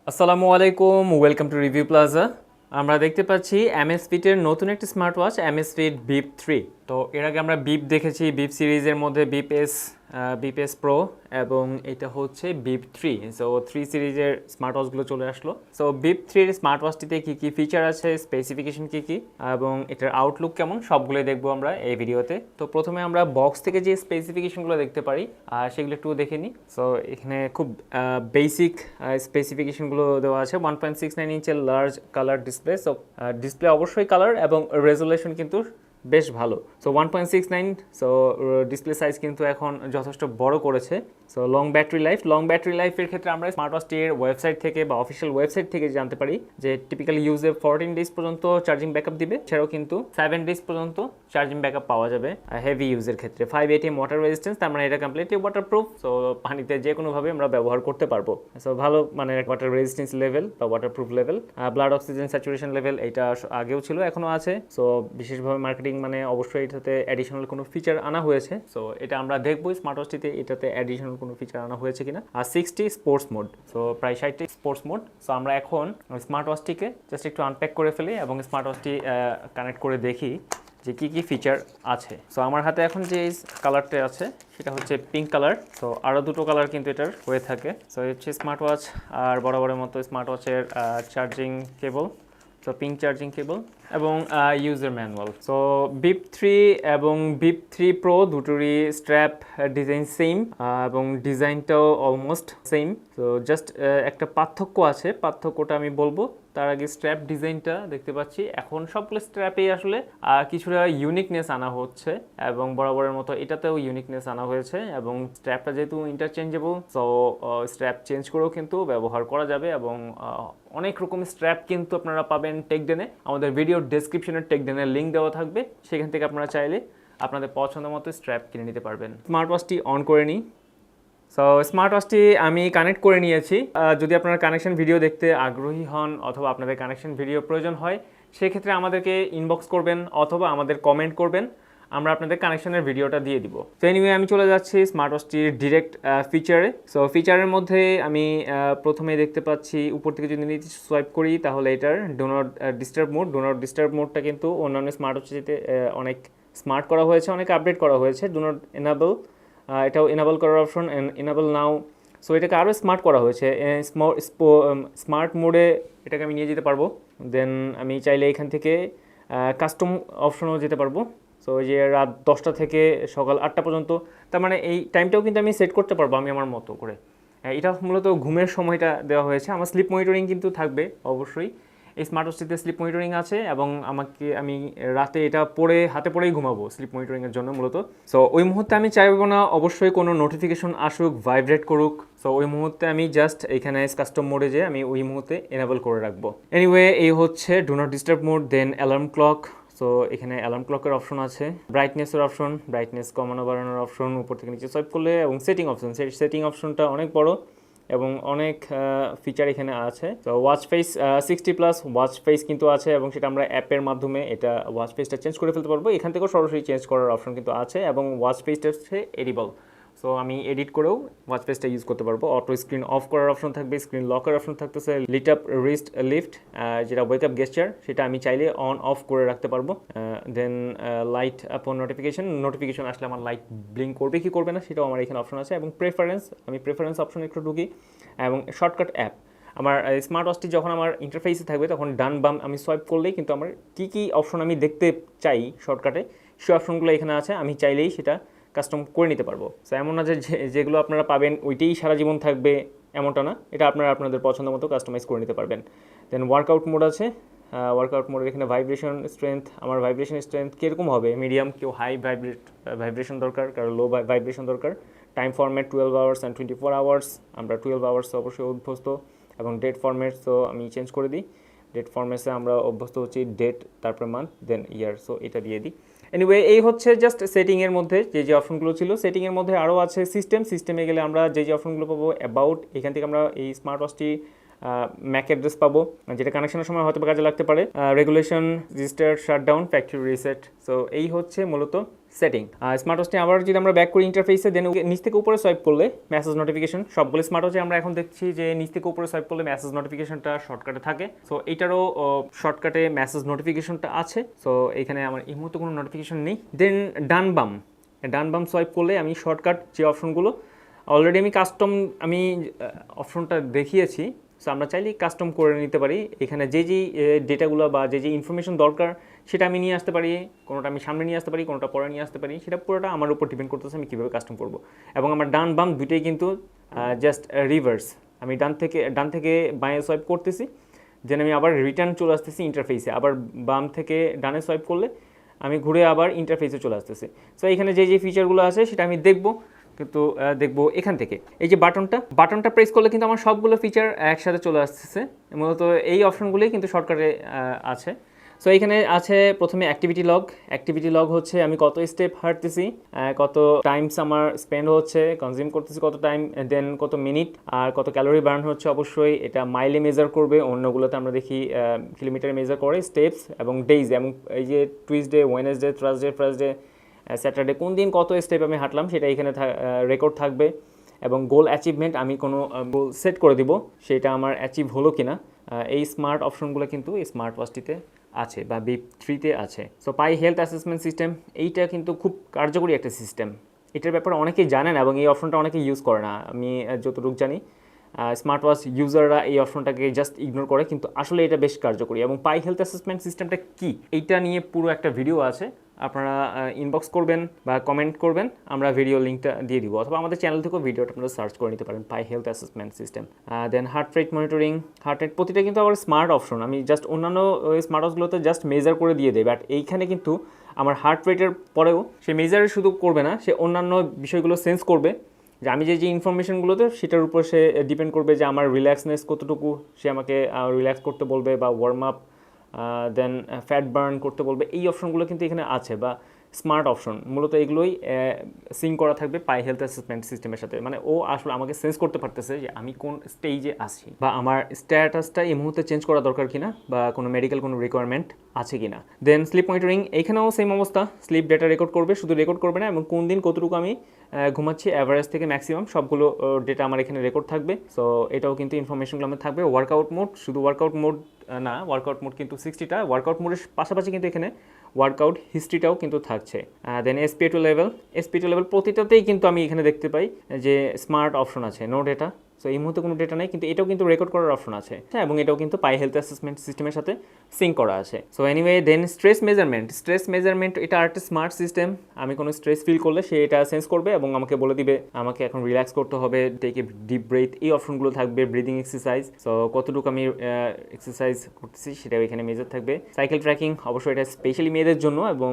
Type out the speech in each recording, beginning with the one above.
আসসালামু আলাইকুম, welcome to review plaza. আমরা দেখতে পাচ্ছি Amazfit-এর নতুন একটি স্মার্ট ওয়াচ Amazfit Bip 3। তো এর আগে আমরা বিপ দেখেছি, বিপ সিরিজের মধ্যে বিপ এস প্রো এবং এটা হচ্ছে বিপ 3। সো 3 সিরিজের স্মার্ট ওয়াচগুলো চলে আসলো। সো বিপ 3-এর স্মার্ট ওয়াচটিতে কী কী ফিচার আছে, স্পেসিফিকেশন কী কী এবং এটার আউটলুক কেমন, সবগুলোই দেখবো আমরা এই ভিডিওতে। তো প্রথমে আমরা বক্স থেকে যে স্পেসিফিকেশনগুলো দেখতে পারি সেগুলো একটু দেখে নিই। সো এখানে খুব বেসিক স্পেসিফিকেশনগুলো দেওয়া আছে। 1.69 ইঞ্চের large colour display. So display অবশ্যই কালার এবং রেজুলেশন কিন্তু বেশ ভালো। সো 1.69, সো ডিসপ্লে সাইজ কিন্তু এখন যথেষ্ট বড় করেছে। সো লং ব্যাটারি লাইফের ক্ষেত্রে আমরা স্মার্ট ওয়াচটির ওয়েবসাইট থেকে বা অফিসিয়াল ওয়েবসাইট থেকে জানতে পারি যে টিপিক্যালি ইউজে 14 ডেজ পর্যন্ত চার্জিং ব্যাকআপ দিবে, এছাড়াও কিন্তু 7 ডেজ পর্যন্ত চার্জিং ব্যাকআপ পাওয়া যাবে হেভি ইউজের ক্ষেত্রে। 5 ATM ওয়াটার-রেজিস্টেন্স, তার মানে এটা কমপ্লিটলি ওয়াটারপ্রুফ। সো পানিতে যে কোনোভাবে আমরা ব্যবহার করতে পারবো। সো ভালো মানে ওয়াটার রেজিস্টেন্স লেভেল বা waterproof level. Blood oxygen saturation level এটা আগেও ছিল, এখনও আছে। সো বিশেষভাবে মার্কেটিং মানে অবশ্যই এটাতে অ্যাডিশনাল কোনো ফিচার আনা হয়েছে। সো এটা আমরা দেখবো স্মার্ট ওয়াচটিতে এটাতে অ্যাডিশনাল কোনো ফিচার আনা হয়েছে কিনা। আর 60 স্পোর্টস মোড, সো প্রায় 60টি স্পোর্টস মোড। সো আমরা এখন স্মার্ট ওয়াচটিকে জাস্ট একটু আনপ্যাক করে ফেলি এবং স্মার্ট ওয়াচটি কানেক্ট করে দেখি যে কী কী ফিচার আছে। সো আমার হাতে এখন যে কালারটা আছে সেটা হচ্ছে পিঙ্ক কালার। সো আরও দুটো কালার কিন্তু এটার হয়ে থাকে। সো হচ্ছে স্মার্ট ওয়াচ আর বরাবরের মতো স্মার্ট ওয়াচের charging cable, so pink charging cable এবং ইউজার ম্যানুয়াল। সো বিপ 3 এবং বিপ 3 প্রো দুটোরই স্ট্র্যাপ ডিজাইন সেম এবং ডিজাইনটাও অলমোস্ট সেম। তো জাস্ট একটা পার্থক্য আছে, পার্থক্যটা আমি বলবো। তার আগে স্ট্র্যাপ ডিজাইনটা দেখতে পাচ্ছি এখন সবগুলো স্ট্র্যাপেই আসলে কিছুটা ইউনিকনেস আনা হচ্ছে এবং বরাবরের মতো এটাতেও ইউনিকনেস আনা হয়েছে এবং স্ট্র্যাপটা যেহেতু ইন্টারচেঞ্জেবল, সো স্ট্র্যাপ চেঞ্জ করেও কিন্তু ব্যবহার করা যাবে এবং অনেক রকম স্ট্র্যাপ কিন্তু আপনারা পাবেন টেকডেনে। আমাদের ভিডিও ডেসক্রিপশনে টেকডেনের লিঙ্ক দেওয়া থাকবে, সেখান থেকে আপনারা চাইলে আপনাদের পছন্দ মতো স্ট্র্যাপ কিনে নিতে পারবেন। স্মার্ট ওয়াচটি অন করে নিই। সো স্মার্ট ওয়াচটি আমি কানেক্ট করে নিয়েছি। যদি আপনারা কানেকশন ভিডিও দেখতে আগ্রহী হন অথবা আপনাদের কানেকশন ভিডিও প্রয়োজন হয়, সেক্ষেত্রে আমাদেরকে ইনবক্স করবেন অথবা আমাদের কমেন্ট করবেন, আমরা আপনাদের কানেকশনের ভিডিওটা দিয়ে দিব। তো এনিওয়ে আমি চলে যাচ্ছি স্মার্ট ওয়াচটির ডিরেক্ট ফিচারে। সো ফিচারের মধ্যে আমি প্রথমে দেখতে পাচ্ছি উপর থেকে যদি নিচে সোয়াইপ করি তাহলে এটার ডো নট ডিস্টার্ব মোডটা কিন্তু অন্যান্য স্মার্ট ওয়াচটিতে অনেক স্মার্ট করা হয়েছে, অনেক আপডেট করা হয়েছে। ডো নট এনাবল, এটাও এনাবল করার অপশন, এনাবল নাও। সো এটাকে আরও স্মার্ট করা হয়েছে। স্মার্ট মোডে এটাকে আমি নিয়ে যেতে পারবো। দেন আমি চাইলে এখান থেকে কাস্টম অপশনও যেতে পারবো। সো এই যে রাত 10টা থেকে সকাল 8টা পর্যন্ত, তার মানে এই টাইমটাও কিন্তু আমি সেট করতে পারবো আমি আমার মতো করে। এটা মূলত ঘুমের সময়টা দেওয়া হয়েছে। আমার স্লিপ মনিটরিং কিন্তু থাকবে অবশ্যই। এই স্মার্ট ওয়াচটিতে স্লিপ মনিটরিং আছে এবং আমি রাতে এটা হাতে পরেই ঘুমাবো স্লিপ মনিটরিংয়ের জন্য মূলত। সো ওই মুহূর্তে আমি চাইবো না অবশ্যই কোনো নোটিফিকেশন আসুক, ভাইব্রেট করুক। সো ওই মুহূর্তে আমি জাস্ট এখানে কাস্টম মোডে যে আমি ওই মুহূর্তে এনেবল করে রাখবো। এনিওয়ে এই হচ্ছে do not disturb mode, then alarm clock. So এখানে অ্যালার্ম ক্লকের অপশন আছে, ব্রাইটনেসের অপশন, ব্রাইটনেস কমানো বাড়ানোর অপশন উপর থেকে নিচে সোয়াইপ করলে, এবং সেটিং অপশনটা অনেক বড় এবং অনেক ফিচার এখানে আছে। তো ওয়াচ ফেস 60+ ওয়াচ ফেস কিন্তু আছে এবং সেটা আমরা অ্যাপের মাধ্যমে এটা ওয়াচ ফেসটা চেঞ্জ করে ফেলতে পারবো। এখান থেকেও সরাসরি চেঞ্জ করার অপশন কিন্তু আছে এবং ওয়াচ ফেসটা হচ্ছে এডিবল। সো আমি এডিট করেও ওয়াচ ফেসটা ইউজ করতে পারবো। অটো স্ক্রিন অফ করার অপশন থাকবে, স্ক্রিন লকের অপশন থাকতেছে, লিট আপ রিস্ট লিফট যেটা ওয়েক আপ গেস্টার, সেটা আমি চাইলে অন অফ করে রাখতে পারবো। দেন লাইট আপন নোটিফিকেশন আসলে আমার লাইট ব্লিঙ্ক করবে কি করবে না সেটাও আমার এখানে অপশন আছে। এবং আমি প্রেফারেন্স অপশন একটু ঢুকি এবং শর্টকাট অ্যাপ। আমার স্মার্ট ওয়াচটি যখন আমার ইন্টারফেসে থাকবে তখন ডান বাম আমি সোয়াইপ করলেই কিন্তু আমার কী অপশন আমি দেখতে চাই শর্টকাটে, সেই অপশনগুলো এখানে আছে। আমি চাইলেই সেটা কাস্টম করে নিতে পারবো। সো এমন না যে যেগুলো আপনারা পাবেন ওইটাই সারা জীবন থাকবে, এমনটা না। এটা আপনারা আপনাদের পছন্দ মতো কাস্টমাইজ করে নিতে পারবেন। দেন ওয়ার্কআউট মোড আছে। ওয়ার্কআউট মোডের এখানে ভাইব্রেশন স্ট্রেংথ, আমার ভাইব্রেশন স্ট্রেংথ কীরকম হবে, মিডিয়াম, কেউ হাই ভাইব্রেশন দরকার, কারো লো ভাইব্রেশন দরকার। Time format 12 hours and 24 hours, আমরা 12 আওয়ার্স অবশ্যই অভ্যস্ত। এবং ডেট ফরম্যাট, সো আমি চেঞ্জ করে দিই। ডেট ফরম্যাটসে আমরা অভ্যস্ত হচ্ছি ডেট, তারপর মান্থ, দেন ইয়ার, সো এটা দিয়ে দিই। এনিওয়ে এই হচ্ছে জাস্ট সেটিংয়ের মধ্যে যে অপশনগুলো ছিল। সেটিংয়ের মধ্যে আরও আছে সিস্টেমে গেলে আমরা যে অপশনগুলো পাবো, অ্যাবাউট, এখান থেকে আমরা এই স্মার্ট ওয়াচটি ম্যাক অ্যাড্রেস পাবো, যেটা কানেকশনের সময় হয়তো কাজে লাগতে পারে, regulation, register, shutdown, factory reset. So এই হচ্ছে মূলত সেটিং। স্মার্ট ওয়াচটি আবার যদি আমরা ব্যাক করি ইন্টারফেসে, দেন নিচ থেকে উপরে সোয়াইপ করলে মেসেজ নোটিফিকেশন, সবগুলো স্মার্ট ওয়াচে আমরা এখন দেখছি যে নিচ থেকে উপরে সোয়াইপ করলে মেসেজ নোটিফিকেশনটা শর্টকাটে থাকে। সো এইটারও শর্টকাটে মেসেজ নোটিফিকেশনটা আছে। সো এখানে আমার এই মুহূর্তে কোনো নোটিফিকেশন নেই। দেন ডান বাম সোয়াইপ করলে আমি শর্টকাট যে অপশনগুলো অলরেডি আমি অপশনটা দেখিয়েছি। সো আমরা চাইলেই কাস্টম করে নিতে পারি। এখানে যে ডেটাগুলো বা যে ইনফরমেশন দরকার সেটা আমি নিয়ে আসতে পারি, কোনোটা আমি সামনে নিয়ে আসতে পারি, কোনোটা পরে নিয়ে আসতে পারি, সেটা পুরোটা আমার উপর ডিপেন্ড করতেছে আমি কীভাবে কাস্টম করব। এবং আমার ডান বাম দুটোই কিন্তু জাস্ট রিভার্স। আমি ডান থেকে বাঁয়ে সোয়াইপ করতেছি, দেন আমি আবার রিটার্ন চলে আসতেছি ইন্টারফেসে, আবার বাম থেকে ডানে সোয়াইপ করলে আমি ঘুরে আবার ইন্টারফেসে চলে আসতেছি। সো এখানে যে ফিচারগুলো আছে সেটা আমি দেখবো এখান থেকে। এই যে বাটনটা প্রেস করলে কিন্তু আমার সবগুলো ফিচার একসাথে চলে আসতেছে। মূলত এই অপশনগুলোই কিন্তু শর্টকাটে আছে। সো এখানে আছে প্রথমে অ্যাক্টিভিটি লগ হচ্ছে আমি কত স্টেপ হাঁটতেছি, কত টাইমস আমার স্পেন্ড হচ্ছে, কনজিউম করতেছি কত টাইম, দেন কত মিনিট, আর কত ক্যালোরি বার্ন হচ্ছে। অবশ্যই এটা মাইলে মেজার করবে, অন্যগুলোতে আমরা দেখি কিলোমিটারে মেজার করে, স্টেপস এবং ডেইজ, এবং এই যে Tuesday, Wednesday, Thursday, Friday, Saturday কোন দিন কত স্টেপ আমি হাঁটলাম সেটা এখানে রেকর্ড থাকবে। এবং গোল অ্যাচিভমেন্ট, আমি কোনো গোল সেট করে দিব সেটা আমার অ্যাচিভ হলো কিনা। এই স্মার্ট অপশনগুলো কিন্তু এই স্মার্ট ওয়াচটিতে আছে বা বিপ 3-তে আছে। সো পাই হেলথ অ্যাসেসমেন্ট সিস্টেম, এইটা কিন্তু খুব কার্যকরী একটা সিস্টেম। এটার ব্যাপারে অনেকেই জানেন এবং এই অপশনটা অনেকেই ইউজ করে না। আমি যতটুকু জানি স্মার্ট ওয়াচ ইউজাররা এই অপশনটাকে জাস্ট ইগনোর করে, কিন্তু আসলে এটা বেশ কার্যকরী। এবং পাই হেলথ অ্যাসেসমেন্ট সিস্টেমটা কি, এইটা নিয়ে পুরো একটা ভিডিও আছে, আপনারা ইনবক্স করবেন বা কমেন্ট করবেন, আমরা ভিডিও লিঙ্কটা দিয়ে দিব, অথবা আমাদের চ্যানেল থেকেও ভিডিওটা আপনারা সার্চ করে নিতে পারেন, PAI health assessment system. Then heart rate monitoring, heart rate প্রতিটা কিন্তু আবার স্মার্ট অপশন। আমি জাস্ট অন্যান্য স্মার্ট ওয়াচগুলোতে জাস্ট মেজার করে দিয়ে দেয়, বাট এইখানে কিন্তু আমার হার্ট রেটের পরেও সে মেজারে শুধু করবে না, সে অন্যান্য বিষয়গুলো সেন্স করবে, যে আমি যে ইনফরমেশনগুলোতে সেটার উপর সে ডিপেন্ড করবে যে আমার রিল্যাক্সনেস কতটুকু, সে আমাকে রিল্যাক্স করতে বলবে বা ওয়ার্ম আপ, দেন ফ্যাট বার্ন করতে বলবে। এই অপশনগুলো কিন্তু এখানে আছে বা স্মার্ট অপশন, মূলত এগুলোই সিঙ্ক করা থাকবে পাই হেলথ অ্যাসেসমেন্ট সিস্টেমের সাথে। মানে ও আসলে আমাকে সেন্স করতে পারতেছে যে আমি কোন স্টেজে আছি বা আমার স্ট্যাটাসটা এই মুহূর্তে চেঞ্জ করা দরকার কিনা বা কোনো মেডিকেল কোনো রিকোয়ারমেন্ট আছে কিনা। দেন স্লিপ মনিটরিং, এখানেও সেম অবস্থা, স্লিপ ডেটা রেকর্ড করবে, শুধু রেকর্ড করবে না এবং কোন দিন কতটুকু আমি ঘুমাচ্ছি অ্যাভারেজ থেকে ম্যাক্সিমাম সবগুলো ডেটা আমার এখানে রেকর্ড থাকবে। সো এটাও কিন্তু ইনফরমেশনগুলো আমার থাকবে। ওয়ার্কআউট মোড, শুধু ওয়ার্কআউট মোড না, ওয়ার্কআউট মোড কিন্তু 60টা, ওয়ার্কআউট মোডের পাশাপাশি কিন্তু এখানে ওয়ার্কআউট হিস্ট্রিটাও কিন্তু থাকছে। দেন SpO2 লেভেল প্রতিটাতেই কিন্তু আমি এখানে দেখতে পাই যে স্মার্ট অপশন আছে, নো ডেটা। সো এই মুহূর্তে কোনো ডেটা নেই, কিন্তু এটাও কিন্তু রেকর্ড করার অপশন আছে, হ্যাঁ, এবং এটাও কিন্তু পাই হেলথ অ্যাসেসমেন্ট সিস্টেমের সাথে সিঙ্ক করা আছে। সো এনিওয়ে, দেন স্ট্রেস মেজারমেন্ট, এটা আরেকটা স্মার্ট সিস্টেম। আমি কোনো স্ট্রেস ফিল করলে সে এটা সেন্স করবে এবং আমাকে বলে দিবে আমাকে এখন রিল্যাক্স করতে হবে, টেক এ ডিপ ব্রেথ, এই অপশনগুলো থাকবে। ব্রিদিং এক্সারসাইজ, সো কতটুকু আমি এক্সারসাইজ করতেছি সেটাও এখানে মেজার থাকবে। সাইকেল ট্র্যাকিং, অবশ্যই এটা স্পেশালি মেয়েদের জন্য এবং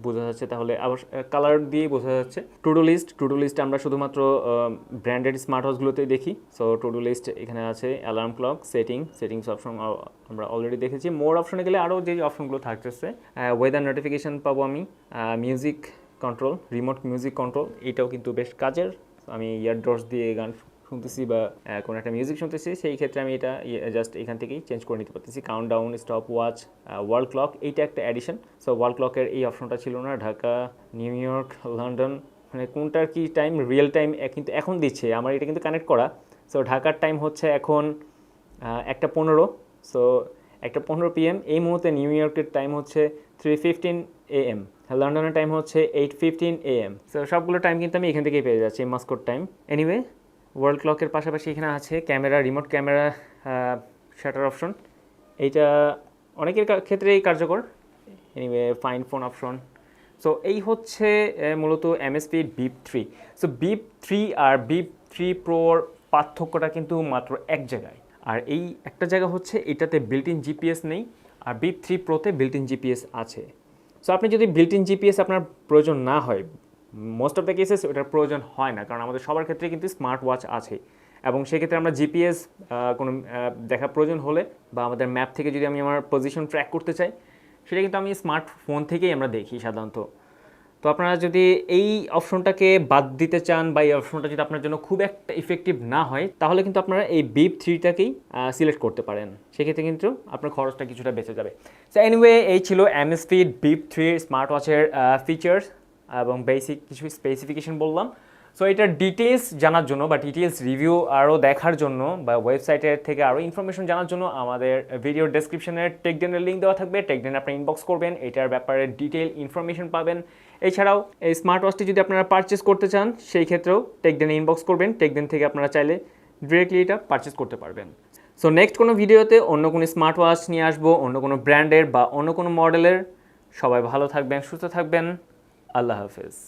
বোঝা যাচ্ছে, তাহলে আবার কালার দিয়ে বোঝা যাচ্ছে। টু ডু লিস্ট আমরা শুধুমাত্র ব্র্যান্ডেড স্মার্ট ওয়াচগুলোতেই দেখি। সো টু ডু লিস্ট এখানে আছে। অ্যালার্ম ক্লক, সেটিংস অপশন আমরা অলরেডি দেখেছি। মোর অপশনে গেলে আরও যে অপশনগুলো থাকতেছে, ওয়েদার নোটিফিকেশান পাবো আমি, music control, remote music control, এটাও কিন্তু বেশ কাজের। আমি ইয়ারড্রপস দিয়ে গান শুনতেছি বা কোনো একটা মিউজিক শুনতেছি, সেই ক্ষেত্রে আমি এটা জাস্ট এখান থেকেই চেঞ্জ করে নিতে পারতেছি। Countdown, stop watch, wall clock, এইটা একটা অ্যাডিশন। সো ওয়াল ক্লকের এই অপশনটা ছিল না। ঢাকা, নিউ ইয়র্ক, লন্ডন, মানে কোনটার কি টাইম, রিয়েল টাইম কিন্তু এখন দিচ্ছে, আমার এটা কিন্তু কানেক্ট করা। সো ঢাকার টাইম হচ্ছে এখন 1:15, সো 1:15 PM। এই মুহূর্তে নিউ ইয়র্কের টাইম হচ্ছে 3:15 AM, লন্ডনের টাইম হচ্ছে 8:15 AM। সো সবগুলো টাইম কিন্তু আমি এখান থেকেই পেয়ে যাচ্ছি, মস্কোর টাইম। এনিওয়ে, ওয়ার্ল্ড ক্লকের পাশাপাশি এখানে আছে camera, remote camera, shutter option, এইটা অনেকের ক্ষেত্রেই কার্যকর। Anyway, fine phone option. So এই হচ্ছে মূলত Amazfit Bip 3। সো Bip 3 আর Bip 3 Proর পার্থক্যটা কিন্তু মাত্র এক জায়গায়, আর এই একটা জায়গা হচ্ছে এটাতে বিল্ট ইন জিপিএস নেই, আর Bip 3 Proতে বিল্ট ইন জিপিএস আছে। সো আপনি যদি বিল্ট ইন জিপিএস আপনার প্রয়োজন না হয়, মোস্ট অফ দ্য কেসেস ওটার প্রয়োজন হয় না, কারণ আমাদের সবার ক্ষেত্রে কিন্তু স্মার্ট ওয়াচ আছে, এবং সেক্ষেত্রে আমরা জিপিএস কোনো দেখা প্রয়োজন হলে বা আমাদের ম্যাপ থেকে যদি আমি আমার পজিশন ট্র্যাক করতে চাই, সেটা কিন্তু আমি স্মার্টফোন থেকেই আমরা দেখি সাধারণত। তো আপনারা যদি এই অপশনটাকে বাদ দিতে চান বা এই অপশনটা যদি আপনার জন্য খুব একটা ইফেক্টিভ না হয় তাহলে কিন্তু আপনারা এই বিপ থ্রিটাকেই সিলেক্ট করতে পারেন, সেক্ষেত্রে কিন্তু আপনার খরচটা কিছুটা বেঁচে যাবে। সো এনিওয়ে, এই ছিল অ্যামসফিট বিপ থ্রি স্মার্ট ওয়াচের ফিচার্স এবং বেসিক কিছু স্পেসিফিকেশন বললাম। সো এটার ডিটেলস জানার জন্য বা ডিটেলস রিভিউ আরও দেখার জন্য বা ওয়েবসাইটের থেকে আরও ইনফরমেশন জানার জন্য আমাদের ভিডিওর ডেসক্রিপশনের টেকডেনের লিঙ্ক দেওয়া থাকবে, টেকডেন আপনি ইনবক্স করবেন, এটার ব্যাপারে ডিটেল ইনফরমেশন পাবেন। এছাড়াও এই স্মার্ট ওয়াচটি যদি আপনারা পারচেস করতে চান সেই ক্ষেত্রেও টেকডেনে ইনবক্স করবেন, টেকডেন থেকে আপনারা চাইলে ডিরেক্টলি এটা পারচেস করতে পারবেন। সো নেক্সট কোনো ভিডিওতে অন্য কোনো স্মার্ট ওয়াচ নিয়ে আসবো, অন্য কোনো ব্র্যান্ডের বা অন্য কোনো মডেলের। সবাই ভালো থাকবেন, সুস্থ থাকবেন, আল্লাহ হাফেজ।